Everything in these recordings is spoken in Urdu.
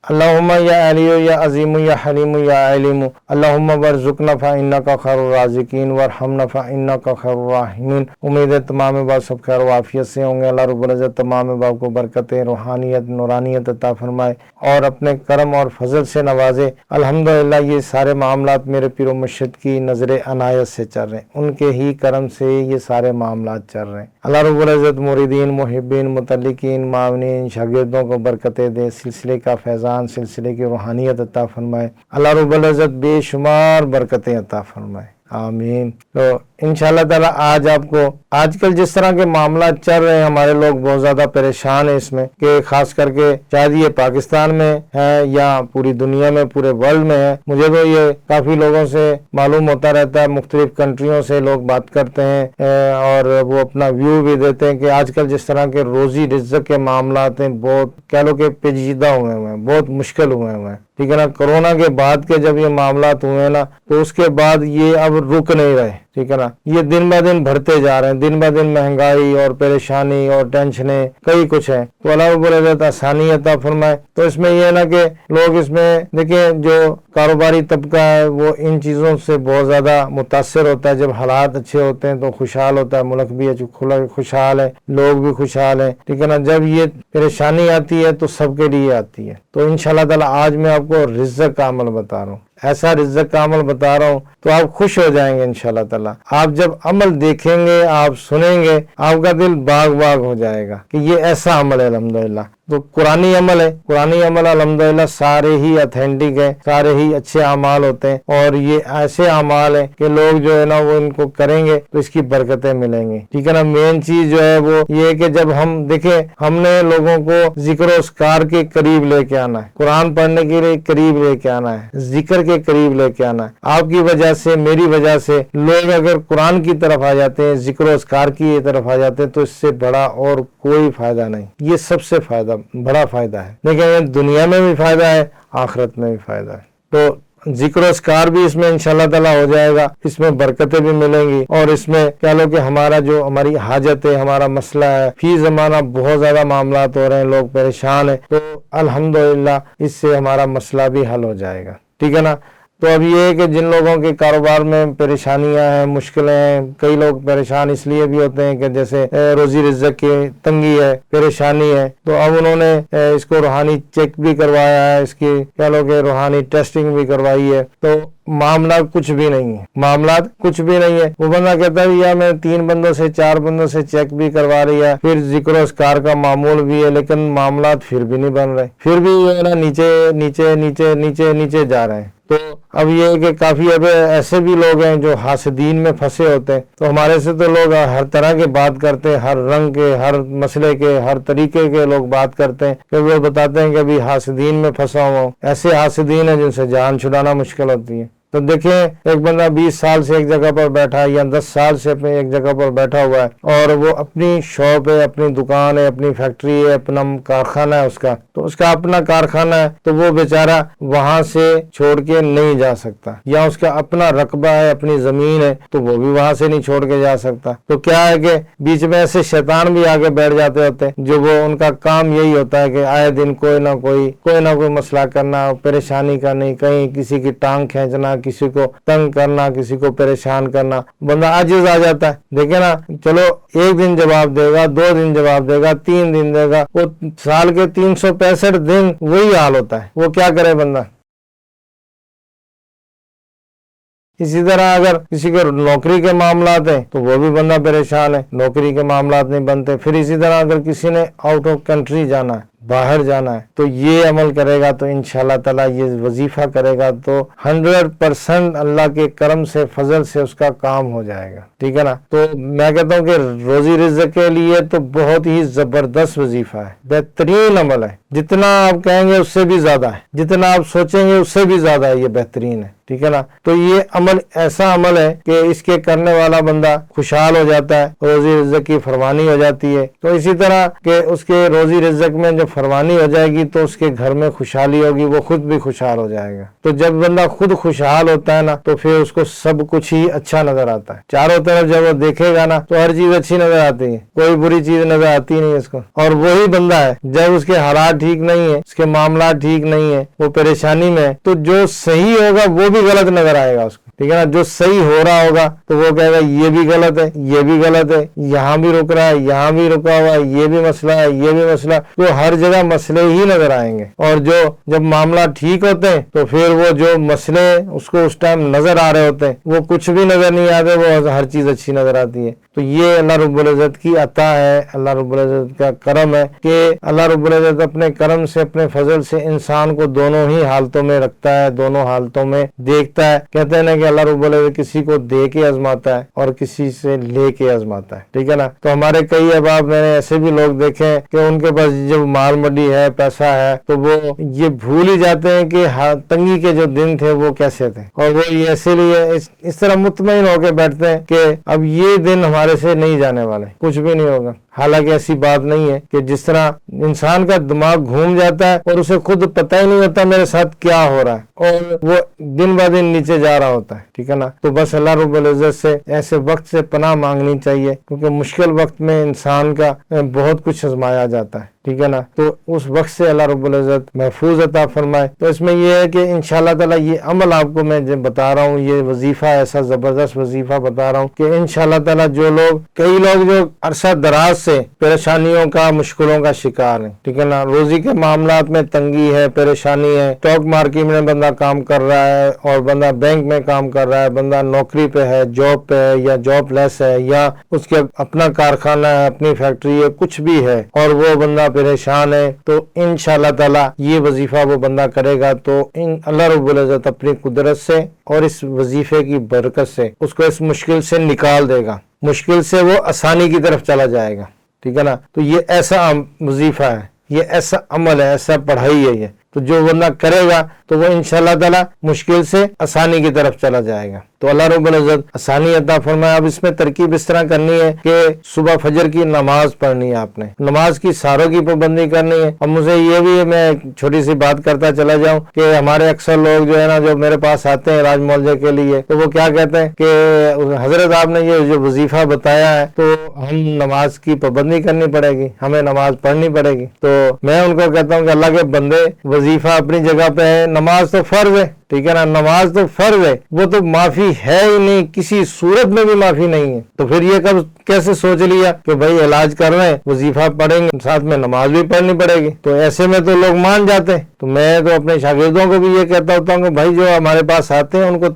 اللہم یا علی یا عظیم یا حلیم یا علیم اللہم ورزقنا فإنک خیر الرازقین وارحمنا فإنک خیر الراحمین۔ امید ہے تمام باب سب خیر و عافیت سے ہوں گے۔ اللہ رب العزت تمام باب کو برکتیں، روحانیت، نورانیت عطا فرمائے اور اپنے کرم اور فضل سے نوازے۔ الحمدللہ یہ سارے معاملات میرے پیر و مرشد کی نظر عنایت سے چل رہے ہیں، ان کے ہی کرم سے یہ سارے معاملات چل رہے ہیں۔ اللہ رب العزت مریدین، محبین، متعلقین، معاونین، شاگردوں کو برکتیں دے، سلسلے کا فیضان، سلسلے کی روحانیت عطا فرمائے۔ اللہ رب العزت بے شمار برکتیں عطا فرمائے، آمین۔ تو انشاءاللہ تعالی آج آپ کو آج کل جس طرح کے معاملات چل رہے ہیں، ہمارے لوگ بہت زیادہ پریشان ہیں اس میں، کہ خاص کر کے شاید یہ پاکستان میں ہے یا پوری دنیا میں، پورے ورلڈ میں ہے۔ مجھے تو یہ کافی لوگوں سے معلوم ہوتا رہتا ہے، مختلف کنٹریوں سے لوگ بات کرتے ہیں اور وہ اپنا ویو بھی دیتے ہیں کہ آج کل جس طرح کے روزی رزق کے معاملات ہیں، بہت کہہ لو کہ پیچیدہ ہوئے ہیں، بہت مشکل ہوئے ہیں، ٹھیک ہے نا۔ کرونا کے بعد کے جب یہ معاملات ہوئے ہیں نا، تو اس کے بعد یہ اب رک نہیں رہے، ٹھیک ہے نا۔ یہ دن بہ دن بڑھتے جا رہے ہیں، دن بہ دن مہنگائی اور پریشانی اور ٹینشنیں کئی کچھ ہیں۔ تو اللہ رب العزت آسانی عطا فرمائے۔ تو اس میں یہ ہے نا کہ لوگ اس میں دیکھیں، جو کاروباری طبقہ ہے وہ ان چیزوں سے بہت زیادہ متاثر ہوتا ہے۔ جب حالات اچھے ہوتے ہیں تو خوشحال ہوتا ہے، ملک بھی خوشحال ہے، لوگ بھی خوشحال ہیں، ٹھیک ہے نا۔ جب یہ پریشانی آتی ہے تو سب کے لیے آتی ہے۔ تو انشاءاللہ تعالی آج میں آپ کو رزق کا عمل بتا رہا ہوں، ایسا رزق کا عمل بتا رہا ہوں تو آپ خوش ہو جائیں گے انشاءاللہ تعالی۔ آپ جب عمل دیکھیں گے، آپ سنیں گے، آپ کا دل باغ باغ ہو جائے گا کہ یہ ایسا عمل ہے الحمدللہ۔ تو قرآنی عمل ہے، قرآنی عمل الحمدللہ سارے ہی اتھینٹک ہیں، سارے ہی اچھے اعمال ہوتے ہیں، اور یہ ایسے اعمال ہیں کہ لوگ جو ہے نا وہ ان کو کریں گے تو اس کی برکتیں ملیں گی، ٹھیک ہے نا۔ مین چیز جو ہے وہ یہ ہے کہ جب ہم دیکھیں، ہم نے لوگوں کو ذکر و اذکار کے قریب لے کے آنا ہے، قرآن پڑھنے کے لیے قریب لے کے آنا ہے، ذکر کے قریب لے کے آنا ہے۔ آپ کی وجہ سے، میری وجہ سے لوگ اگر قرآن کی طرف آ جاتے ہیں، ذکر و اذکار کی طرف آ جاتے ہیں، تو اس سے بڑا اور کوئی فائدہ نہیں۔ یہ سب سے بڑا فائدہ ہے، لیکن دنیا میں بھی فائدہ ہے، آخرت میں بھی فائدہ ہے۔ تو ذکر و اذکار بھی اس میں انشاءاللہ تعالیٰ ہو جائے گا، اس میں برکتیں بھی ملیں گی، اور اس میں کہہ لو کہ ہماری حاجت ہے، ہمارا مسئلہ ہے، فی زمانہ بہت زیادہ معاملات ہو رہے ہیں، لوگ پریشان ہیں، تو الحمدللہ اس سے ہمارا مسئلہ بھی حل ہو جائے گا، ٹھیک ہے نا۔ تو اب یہ ہے کہ جن لوگوں کے کاروبار میں پریشانیاں ہیں، مشکلیں ہیں، کئی لوگ پریشان اس لیے بھی ہوتے ہیں کہ جیسے روزی رزق کی تنگی ہے، پریشانی ہے، تو اب انہوں نے اس کو روحانی چیک بھی کروایا ہے، اس کی کہہ لو کہ روحانی ٹیسٹنگ بھی کروائی ہے، تو معاملات کچھ بھی نہیں ہے۔ وہ بندہ کہتا ہے یا میں 3 بندوں سے 4 بندوں سے چیک بھی کروا رہی ہے، پھر ذکر و اذکار کا معمول بھی ہے، لیکن معاملات پھر بھی نہیں بن رہے، پھر بھی یہ نا نیچے نیچے نیچے نیچے نیچے جا رہے ہیں۔ تو اب یہ ہے کہ کافی اب ایسے بھی لوگ ہیں جو حاسدین میں پھنسے ہوتے ہیں، تو ہمارے سے تو لوگ ہر طرح کے بات کرتے ہیں، ہر رنگ کے، ہر مسئلے کے، ہر طریقے کے لوگ بات کرتے ہیں، کہ وہ بتاتے ہیں کہ ابھی حاسدین میں پھنسا ہوا ہوں۔ ایسے حاسدین ہیں جن سے جان چھڑانا مشکل ہوتی ہے۔ تو دیکھیں، ایک بندہ 20 سال سے ایک جگہ پر بیٹھا ہے، یا 10 سال سے اپنی ایک جگہ پر بیٹھا ہوا ہے، اور وہ اپنی شاپ ہے، اپنی دکان ہے، اپنی فیکٹری ہے، اپنا کارخانہ ہے، اس کا اپنا کارخانہ ہے، تو وہ بیچارہ وہاں سے چھوڑ کے نہیں جا سکتا، یا اس کا اپنا رقبہ ہے، اپنی زمین ہے، تو وہ بھی وہاں سے نہیں چھوڑ کے جا سکتا۔ تو کیا ہے کہ بیچ میں ایسے شیطان بھی آگے بیٹھ جاتے ہوتے ہیں، جو وہ ان کا کام یہی ہوتا ہے کہ آئے دن کوئی نہ کوئی مسئلہ کرنا، پریشانی کرنی، کہیں کسی کی ٹانگ کھینچنا، کسی کو تنگ کرنا، کسی کو پریشان کرنا، بندہ عاجز آ جاتا ہے۔ دیکھیں نا، چلو 1 دن جواب دے گا، 2 دن جواب دے گا، 3 دن دے گا، وہ سال کے 365 دن وہی حال ہوتا ہے، وہ کیا کرے بندہ۔ اسی طرح اگر کسی کے نوکری کے معاملات ہیں تو وہ بھی بندہ پریشان ہے، نوکری کے معاملات نہیں بنتے۔ پھر اسی طرح اگر کسی نے آؤٹ آف کنٹری جانا ہے، باہر جانا ہے، تو یہ عمل کرے گا تو انشاءاللہ تعالیٰ یہ وظیفہ کرے گا تو 100% اللہ کے کرم سے، فضل سے اس کا کام ہو جائے گا، ٹھیک ہے نا۔ تو میں کہتا ہوں کہ روزی رزق کے لیے تو بہت ہی زبردست وظیفہ ہے، بہترین عمل ہے، جتنا آپ کہیں گے اس سے بھی زیادہ ہے، جتنا آپ سوچیں گے اس سے بھی زیادہ ہے، یہ بہترین ہے، ٹھیک ہے نا۔ تو یہ عمل ایسا عمل ہے کہ اس کے کرنے والا بندہ خوشحال ہو جاتا ہے، روزی رزق کی فراوانی ہو جاتی ہے۔ تو اسی طرح کہ اس کے روزی رزق میں جو فرمانی ہو جائے گی تو اس کے گھر میں خوشحالی ہوگی، وہ خود بھی خوشحال ہو جائے گا۔ تو جب بندہ خود خوشحال ہوتا ہے نا تو پھر اس کو سب کچھ ہی اچھا نظر آتا ہے، چاروں طرف جب وہ دیکھے گا نا تو ہر چیز اچھی نظر آتی ہے، کوئی بری چیز نظر آتی نہیں اس کو۔ اور وہی بندہ ہے جب اس کے حالات ٹھیک نہیں ہے، اس کے معاملات ٹھیک نہیں ہے، وہ پریشانی میں ہے، تو جو صحیح ہوگا وہ بھی غلط نظر آئے گا اس کو، ٹھیک ہے نا۔ جو صحیح ہو رہا ہوگا تو وہ کہے گا یہ بھی غلط ہے، یہ بھی غلط ہے، یہاں بھی رک رہا ہے، یہاں بھی رکا ہوا ہے، یہ بھی مسئلہ ہے، یہ بھی مسئلہ، تو ہر جگہ مسئلے ہی نظر آئیں گے۔ اور جب معاملہ ٹھیک ہوتے ہیں تو پھر وہ جو مسئلے اس کو اس ٹائم نظر آ رہے ہوتے ہیں وہ کچھ بھی نظر نہیں آتے، وہ ہر چیز اچھی نظر آتی ہے۔ تو یہ اللہ رب العزت کی عطا ہے، اللہ رب العزت کا کرم ہے کہ اللہ رب العزت اپنے کرم سے، اپنے فضل سے انسان کو دونوں ہی حالتوں میں رکھتا ہے، دونوں حالتوں میں دیکھتا ہے۔ کہتے ہیں نا کہ اللہ رب العزت کسی کو دے کے آزماتا ہے اور کسی سے لے کے آزماتا ہے، ٹھیک ہے نا۔ تو ہمارے کئی احباب، میں نے ایسے بھی لوگ دیکھے کہ ان کے پاس جب مال مڈی ہے، پیسہ ہے، تو وہ یہ بھول ہی جاتے ہیں کہ تنگی کے جو دن تھے وہ کیسے تھے، اور وہ اسی لیے اس طرح مطمئن ہو کے بیٹھتے ہیں کہ اب یہ دن ہمارے سے نہیں جانے والے، کچھ بھی نہیں ہوگا۔ حالانکہ ایسی بات نہیں ہے کہ جس طرح انسان کا دماغ گھوم جاتا ہے اور اسے خود پتہ ہی نہیں ہوتا میرے ساتھ کیا ہو رہا ہے، اور وہ دن بہ دن نیچے جا رہا ہوتا ہے، ٹھیک ہے نا۔ تو بس اللہ رب العزت سے ایسے وقت سے پناہ مانگنی چاہیے، کیونکہ مشکل وقت میں انسان کا بہت کچھ آزمایا جاتا ہے، ٹھیک ہے نا۔ تو اس وقت سے اللہ رب العزت محفوظ عطا فرمائے۔ تو اس میں یہ ہے کہ انشاءاللہ تعالیٰ یہ عمل آپ کو میں بتا رہا ہوں، یہ وظیفہ ایسا زبردست وظیفہ بتا رہا ہوں کہ انشاءاللہ تعالیٰ کئی لوگ جو عرصہ دراز سے پریشانیوں کا، مشکلوں کا شکار ہیں، ٹھیک ہے نا، روزی کے معاملات میں تنگی ہے، پریشانی ہے، اسٹاک مارکیٹ میں بندہ کام کر رہا ہے اور بندہ بینک میں کام کر رہا ہے، بندہ نوکری پہ ہے، جاب پہ ہے، یا جاب لیس ہے، یا اس کے اپنا کارخانہ ہے، اپنی فیکٹری ہے، کچھ بھی ہے، اور وہ بندہ پریشان ہے، تو انشاءاللہ تعالیٰ یہ وظیفہ وہ بندہ کرے گا تو اللہ رب العزت اپنی قدرت سے اور اس وظیفے کی برکت سے اس کو اس مشکل سے نکال دے گا، مشکل سے وہ آسانی کی طرف چلا جائے گا، ٹھیک ہے نا۔ تو یہ ایسا وظیفہ ہے، یہ ایسا عمل ہے، ایسا پڑھائی ہے یہ، تو جو بندہ کرے گا تو وہ انشاءاللہ تعالیٰ مشکل سے آسانی کی طرف چلا جائے گا۔ تو اللہ رب العزت آسانی عطا فرمائے۔ اب اس میں ترکیب اس طرح کرنی ہے کہ صبح فجر کی نماز پڑھنی ہے، آپ نے نماز کی ساروں کی پابندی کرنی ہے۔ اب مجھے یہ بھی، میں چھوٹی سی بات کرتا چلا جاؤں کہ ہمارے اکثر لوگ جو ہے نا، جو میرے پاس آتے ہیں راج معالجے کے لیے، تو وہ کیا کہتے ہیں کہ حضرت آپ نے یہ جو وظیفہ بتایا ہے تو ہم نماز کی پابندی کرنی پڑے گی، ہمیں نماز پڑھنی پڑے گی۔ تو میں ان کو کہتا ہوں کہ اللہ کے بندے، وظیفہ اپنی جگہ پہ ہے، نماز تو فرض ہے، ٹھیک ہے نا، نماز تو فرض ہے، وہ تو معافی ہے ہی نہیں، کسی صورت میں بھی معافی نہیں ہے۔ تو پھر یہ کیسے سوچ لیا کہ بھائی علاج کر رہے ہیں، وظیفہ پڑھیں گے، ساتھ میں نماز بھی پڑھنی پڑے گی؟ تو ایسے میں تو لوگ مان جاتے ہیں۔ تو میں تو اپنے شاگردوں کو بھی یہ کہتا ہوتا ہوں کہ بھائی جو ہمارے پاس آتے ہیں ان کو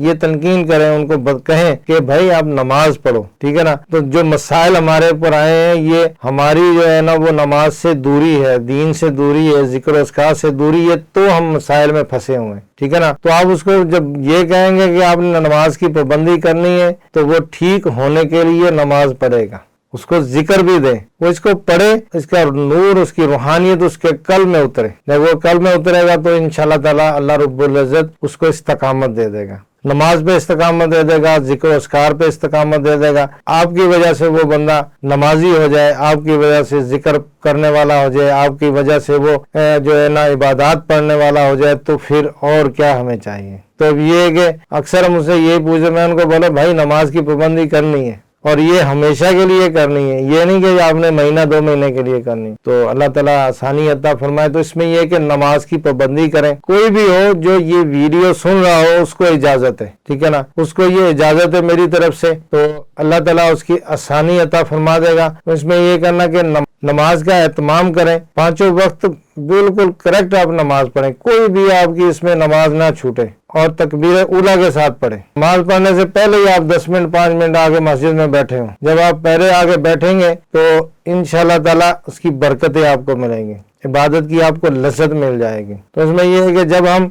یہ تنقین کریں، ان کو کہیں کہ بھائی آپ نماز پڑھو، ٹھیک ہے نا۔ تو جو مسائل ہمارے اوپر آئے ہیں، یہ ہماری جو ہے نا وہ نماز سے دوری ہے، دین سے دوری ہے، ذکر و اذکار سے دوری ہے، تو ہم مسائل میں پھنسے ہوئے ہیں، ٹھیک ہے نا۔ تو آپ اس کو جب یہ کہیں گے کہ آپ نے نماز کی پابندی کرنی ہے تو وہ ٹھیک ہونے کے لیے نماز پڑھے گا، اس کو ذکر بھی دے، وہ اس کو پڑھے، اس کا نور، اس کی روحانیت اس کے قلب میں اترے۔ جب وہ قلب میں اترے گا تو انشاءاللہ تعالیٰ اللہ رب العزت اس کو استقامت دے دے گا، نماز پہ استقامت دے دے گا، ذکر و اذکار پہ استقامت دے دے گا۔ آپ کی وجہ سے وہ بندہ نمازی ہو جائے، آپ کی وجہ سے ذکر کرنے والا ہو جائے، آپ کی وجہ سے وہ جو ہے نا عبادات پڑھنے والا ہو جائے، تو پھر اور کیا ہمیں چاہیے؟ تو اب یہ ہے کہ اکثر مجھ سے یہی پوچھے، میں ان کو بولا بھائی نماز کی پابندی کرنی ہے، اور یہ ہمیشہ کے لیے کرنی ہے، یہ نہیں کہ آپ نے مہینہ 2 مہینے کے لیے کرنی۔ تو اللہ تعالیٰ آسانی عطا فرمائے۔ تو اس میں یہ کہ نماز کی پابندی کریں، کوئی بھی ہو جو یہ ویڈیو سن رہا ہو اس کو اجازت ہے، ٹھیک ہے نا، اس کو یہ اجازت ہے میری طرف سے، تو اللہ تعالیٰ اس کی آسانی عطا فرما دے گا۔ اس میں یہ کرنا کہ نماز کا اہتمام کریں، 5 وقت بالکل کریکٹ آپ نماز پڑھیں، کوئی بھی آپ کی اس میں نماز نہ چھوٹے، اور تکبیر اولیٰ کے ساتھ پڑھیں۔ نماز پڑھنے سے پہلے ہی آپ 10 منٹ 5 منٹ آگے مسجد میں بیٹھے ہوں، جب آپ پہلے آگے بیٹھیں گے تو انشاءاللہ تعالیٰ اس کی برکتیں آپ کو ملیں گی، عبادت کی آپ کو لذت مل جائے گی۔ تو اس میں یہ ہے کہ جب ہم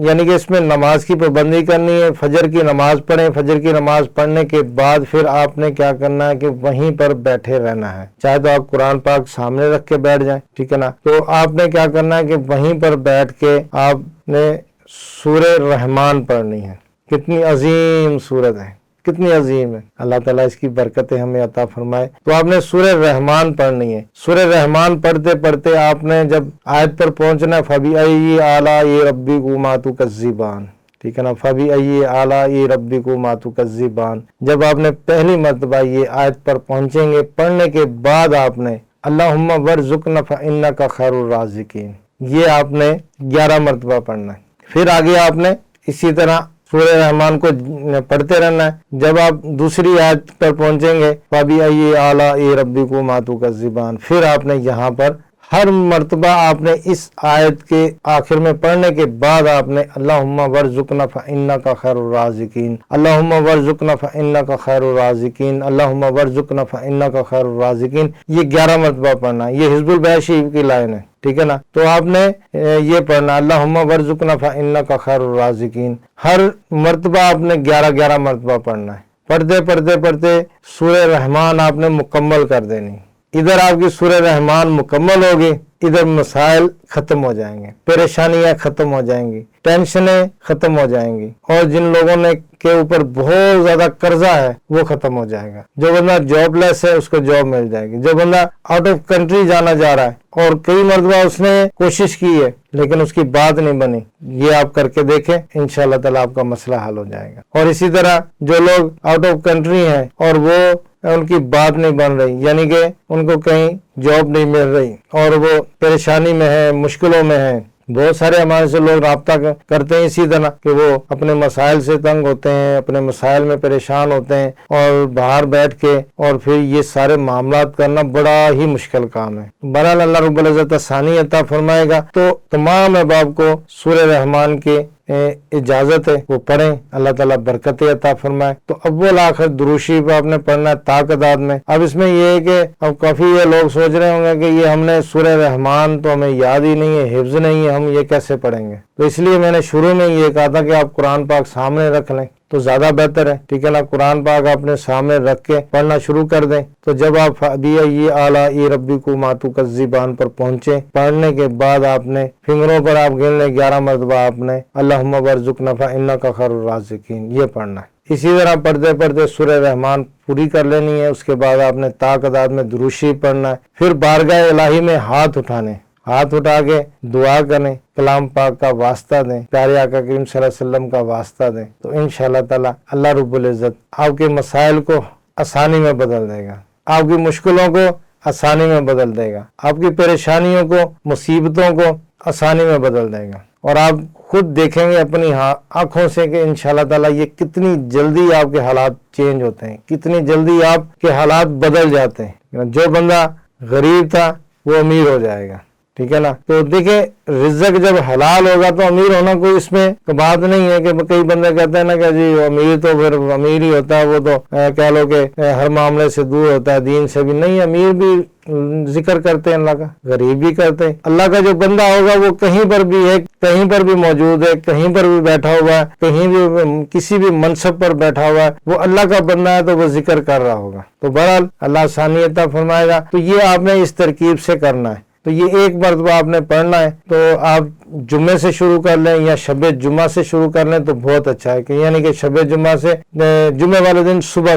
یعنی کہ اس میں نماز کی پابندی کرنی ہے، فجر کی نماز پڑھیں، فجر کی نماز پڑھنے کے بعد پھر آپ نے کیا کرنا ہے کہ وہیں پر بیٹھے رہنا ہے، چاہے تو آپ قرآن پاک سامنے رکھ کے بیٹھ جائیں، ٹھیک ہے نا۔ تو آپ نے کیا کرنا ہے کہ وہیں پر بیٹھ کے آپ نے سورہ رحمان پڑھنی ہے۔ کتنی عظیم سورت ہے، کتنی عظیم ہے. اللہ تعالیٰ اس کی برکتیں ہمیں عطا فرمائے. تو آپ نے سورہ رحمان پڑھنی ہے. سورہ رحمان پڑھتے پڑھتے آپ نے جب آیت پر پہنچنا ہے فَبِأَيِّ آلَاءِ رَبِّكُمَا تُكَذِّبَانِ، ٹھیک ہے نا، فَبِأَيِّ آلَاءِ رَبِّكُمَا تُكَذِّبَانِ. جب آپ نے پہلی مرتبہ یہ آیت پر پہنچیں گے، پڑھنے کے بعد آپ نے اللہم وارزقنا فإنک خیر الرازقین، یہ آپ نے 11 مرتبہ پڑھنا ہے. پھر آگے آپ نے اسی طرح سورہ رحمان کو پڑھتے رہنا ہے. جب آپ دوسری آیت پر پہنچیں گے فَبِأَيِّ آلَاءِ رَبِّكُمَا تُكَذِّبَانِ، پھر آپ نے یہاں پر ہر مرتبہ آپ نے اس آیت کے آخر میں پڑھنے کے بعد آپ نے اللہم وارزقنا فإنک خیر الرازقین، اللہم وارزقنا فإنک خیر الرازقین، اللہم وارزقنا فإنک خیر الرازقین، یہ 11 مرتبہ پڑھنا ہے. یہ حزب البیاشی کی لائن ہے، ٹھیک ہے نا. تو آپ نے یہ پڑھنا اللہم وارزقنا فإنک خیر الرازقین، ہر مرتبہ آپ نے 11 مرتبہ پڑھنا ہے. پڑھتے پڑھتے پڑھتے سورہ رحمان آپ نے مکمل کر دینی. ادھر آپ کی سورہ رحمان مکمل ہوگی، ادھر مسائل ختم ہو جائیں گے، پریشانیاں ختم ہو جائیں گی، ٹینشنیں ختم ہو جائیں گی، اور جن لوگوں نے کے اوپر بہت زیادہ قرضہ ہے وہ ختم ہو جائے گا. جو بندہ جاب لیس ہے اس کو جاب مل جائے گی. جو بندہ آؤٹ آف کنٹری جانا جا رہا ہے اور کئی مرتبہ اس نے کوشش کی ہے لیکن اس کی بات نہیں بنی، یہ آپ کر کے دیکھیں، انشاءاللہ تعالیٰ آپ کا مسئلہ حل ہو جائے گا. اور اسی طرح جو لوگ آؤٹ آف کنٹری ہیں اور وہ ان کی بات نہیں بن رہی، یعنی کہ ان کو کہیں جاب نہیں مل رہی اور وہ پریشانی میں ہے، مشکلوں میں ہیں. بہت سارے ہمارے سے لوگ رابطہ کرتے ہیں اسی طرح کہ وہ اپنے مسائل سے تنگ ہوتے ہیں، اپنے مسائل میں پریشان ہوتے ہیں، اور باہر بیٹھ کے اور پھر یہ سارے معاملات کرنا بڑا ہی مشکل کام ہے. بہرحال اللہ رب العزت آسانی عطا فرمائے گا. تو تمام احباب کو سورہ رحمان کے اجازت ہے وہ پڑھیں، اللہ تعالیٰ برکت عطا فرمائے. تو اول آخر درود شریف پہ آپ نے پڑھنا ہے تعداد میں. اب اس میں یہ ہے کہ اب کافی یہ لوگ سوچ رہے ہوں گے کہ یہ ہم نے سورہ رحمان تو ہمیں یاد ہی نہیں ہے، حفظ نہیں ہے، ہم یہ کیسے پڑھیں گے؟ تو اس لیے میں نے شروع میں یہ کہا تھا کہ آپ قرآن پاک سامنے رکھ لیں تو زیادہ بہتر ہے، ٹھیک ہے نا. قرآن پاک اپنے سامنے رکھ کے پڑھنا شروع کر دیں. تو جب آپ فَبِأَيِّ آلَاءِ رَبِّكُمَا تُكَذِّبَانِ پر پہنچے، پڑھنے کے بعد آپ نے فنگروں پر آپ گن لیں 11 مرتبہ آپ نے اللہم وارزقنا فإنک خیر الرازقین یہ پڑھنا ہے. اسی طرح پڑھتے پڑھتے سورہ رحمان پوری کر لینی ہے. اس کے بعد آپ نے تعداد میں درود شریف پڑھنا ہے. پھر بارگاہ الہی میں ہاتھ اٹھانے، ہاتھ اٹھا کے دعا کریں، کلام پاک کا واسطہ دیں، پیارے آقا کریم صلی اللہ علیہ وسلم کا واسطہ دیں. تو انشاءاللہ تعالی اللہ رب العزت آپ کے مسائل کو آسانی میں بدل دے گا، آپ کی مشکلوں کو آسانی میں بدل دے گا، آپ کی پریشانیوں کو، مصیبتوں کو آسانی میں بدل دے گا. اور آپ خود دیکھیں گے اپنی آنکھوں سے کہ انشاءاللہ تعالی یہ کتنی جلدی آپ کے حالات چینج ہوتے ہیں، کتنی جلدی آپ کے حالات بدل جاتے ہیں. جو بندہ غریب تھا وہ امیر ہو جائے گا، ٹھیک ہے نا. تو دیکھیں رزق جب حلال ہوگا تو امیر ہونا کوئی اس میں بات نہیں ہے. کہ کئی بندے کہتے ہیں نا کہ جی امیر تو پھر امیر ہی ہوتا ہے، وہ تو کہہ لو کہ ہر معاملے سے دور ہوتا ہے، دین سے بھی نہیں. امیر بھی ذکر کرتے ہیں اللہ کا، غریب بھی کرتے ہیں. اللہ کا جو بندہ ہوگا وہ کہیں پر بھی ہے، کہیں پر بھی موجود ہے، کہیں پر بھی بیٹھا ہوا ہے، کہیں بھی کسی بھی منصب پر بیٹھا ہوا ہے، وہ اللہ کا بندہ ہے تو وہ ذکر کر رہا ہوگا. تو بہرحال اللہ آسانی عطا فرمائے گا. تو یہ آپ نے اس ترکیب سے کرنا ہے. تو یہ ایک مرتبہ آپ نے پڑھنا ہے. تو آپ جمعے سے شروع کر لیں یا شب جمعہ سے شروع کر لیں تو بہت اچھا ہے. کہ یعنی کہ شب جمعہ سے جمعے والے دن صبح،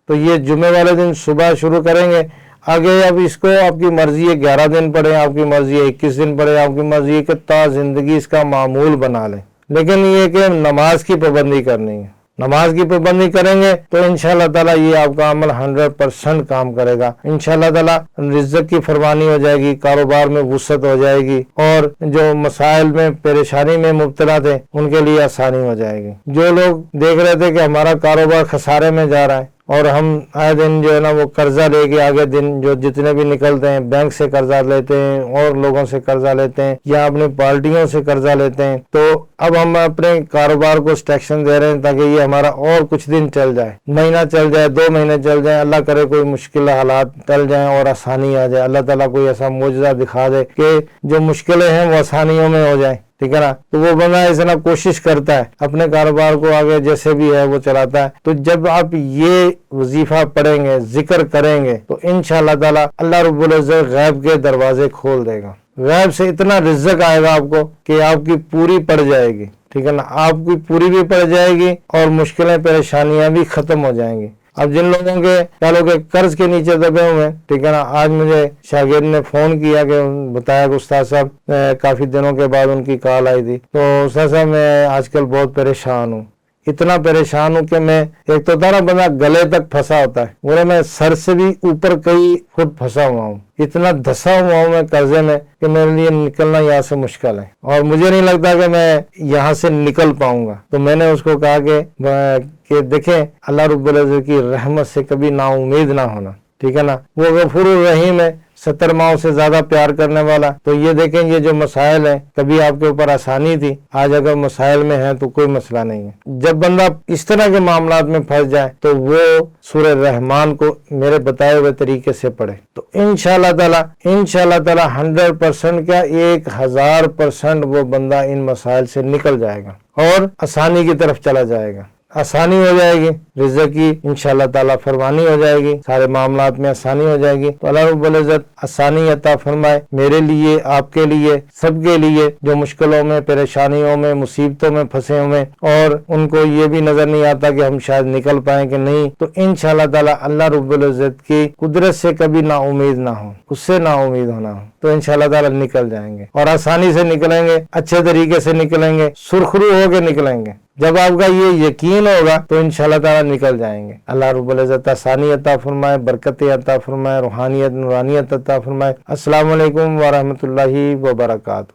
تو یہ جمعے والے دن صبح شروع کریں گے. آگے اب اس کو آپ کی مرضی ہے 11 دن پڑھیں، آپ کی مرضی ہے 21 دن پڑھیں، آپ کی مرضی ہے کہ تا زندگی اس کا معمول بنا لیں. لیکن یہ کہ نماز کی پابندی کرنی ہے. نماز کی پابندی کریں گے تو انشاءاللہ تعالیٰ یہ آپ کا عمل 100% کام کرے گا. انشاءاللہ تعالیٰ رزق کی فراوانی ہو جائے گی، کاروبار میں وسعت ہو جائے گی، اور جو مسائل میں پریشانی میں مبتلا تھے ان کے لیے آسانی ہو جائے گی. جو لوگ دیکھ رہے تھے کہ ہمارا کاروبار خسارے میں جا رہا ہے اور ہم آئے دن جو ہے نا وہ قرضہ لے کے آگے دن جو جتنے بھی نکلتے ہیں بینک سے قرضہ لیتے ہیں اور لوگوں سے قرضہ لیتے ہیں یا اپنی پارٹیوں سے قرضہ لیتے ہیں. تو اب ہم اپنے کاروبار کو اسٹیکشن دے رہے ہیں تاکہ یہ ہمارا اور کچھ دن چل جائے، مہینہ چل جائے، 2 مہینے چل جائیں، اللہ کرے کوئی مشکل حالات ٹل جائیں اور آسانی آ جائے. اللہ تعالیٰ کوئی ایسا معجزہ دکھا دے کہ جو مشکلیں ہیں وہ آسانیوں میں ہو جائیں، ٹھیک ہے نا. تو وہ بندہ اس طرح کوشش کرتا ہے، اپنے کاروبار کو آگے جیسے بھی ہے وہ چلاتا ہے. تو جب آپ یہ وظیفہ پڑھیں گے، ذکر کریں گے، تو انشاءاللہ تعالی اللہ رب العزت غیب کے دروازے کھول دے گا. غیب سے اتنا رزق آئے گا آپ کو کہ آپ کی پوری پڑ جائے گی. ٹھیک ہے نا, آپ کی پوری بھی پڑ جائے گی اور مشکلیں پریشانیاں بھی ختم ہو جائیں گی. اب جن لوگوں کے کہہ لو کہ قرض کے نیچے دبے ہوئے ہیں, ٹھیک ہے نا, آج مجھے شاگرد نے فون کیا کہ بتایا کہ استاد صاحب کافی دنوں کے بعد ان کی کال آئی تھی, تو استاد صاحب میں آج کل بہت پریشان ہوں, اتنا پریشان ہوں کہ میں, ایک تو تھا نا بندہ گلے تک پھنسا ہوتا ہے, بولے میں سر سے بھی اوپر کئی فٹ پھنسا ہوا ہوں, اتنا دھسا ہوا ہوں میں قرضے میں کہ میرے لیے نکلنا یہاں سے مشکل ہے اور مجھے نہیں لگتا کہ میں یہاں سے نکل پاؤں گا. تو میں نے اس کو کہا کہ دیکھیں اللہ رب العزت کی رحمت سے کبھی نا امید نہ ہونا, ٹھیک ہے نا, وہ غفور الرحیم ہے, 70 ماؤں سے زیادہ پیار کرنے والا. تو یہ دیکھیں یہ جو مسائل ہیں, کبھی آپ کے اوپر آسانی تھی, آج اگر مسائل میں ہیں تو کوئی مسئلہ نہیں ہے. جب بندہ اس طرح کے معاملات میں پھنس جائے تو وہ سورہ رحمان کو میرے بتائے ہوئے طریقے سے پڑھے, تو انشاءاللہ تعالی 100% کیا 1000% وہ بندہ ان مسائل سے نکل جائے گا اور آسانی کی طرف چلا جائے گا. آسانی ہو جائے گی, رزق کی انشاءاللہ تعالیٰ فرمانی ہو جائے گی, سارے معاملات میں آسانی ہو جائے گی. تو اللہ رب العزت آسانی عطا فرمائے میرے لیے, آپ کے لیے, سب کے لیے جو مشکلوں میں, پریشانیوں میں, مصیبتوں میں پھنسے ہوئے اور ان کو یہ بھی نظر نہیں آتا کہ ہم شاید نکل پائیں کہ نہیں, تو انشاءاللہ تعالیٰ اللہ رب العزت کی قدرت سے کبھی نا امید نہ ہو, اس سے نا امید ہونا ہو, تو انشاءاللہ تعالیٰ نکل جائیں گے اور آسانی سے نکلیں گے, اچھے طریقے سے نکلیں گے, سرخرو ہو کے نکلیں گے. جب آپ کا یہ یقین ہوگا تو انشاءاللہ تعالیٰ نکل جائیں گے. اللہ رب العزت آسانی عطا فرمائے, برکت عطا فرمائے, روحانیت نورانیت عطا فرمائے. السلام علیکم ورحمۃ اللہ وبرکاتہ.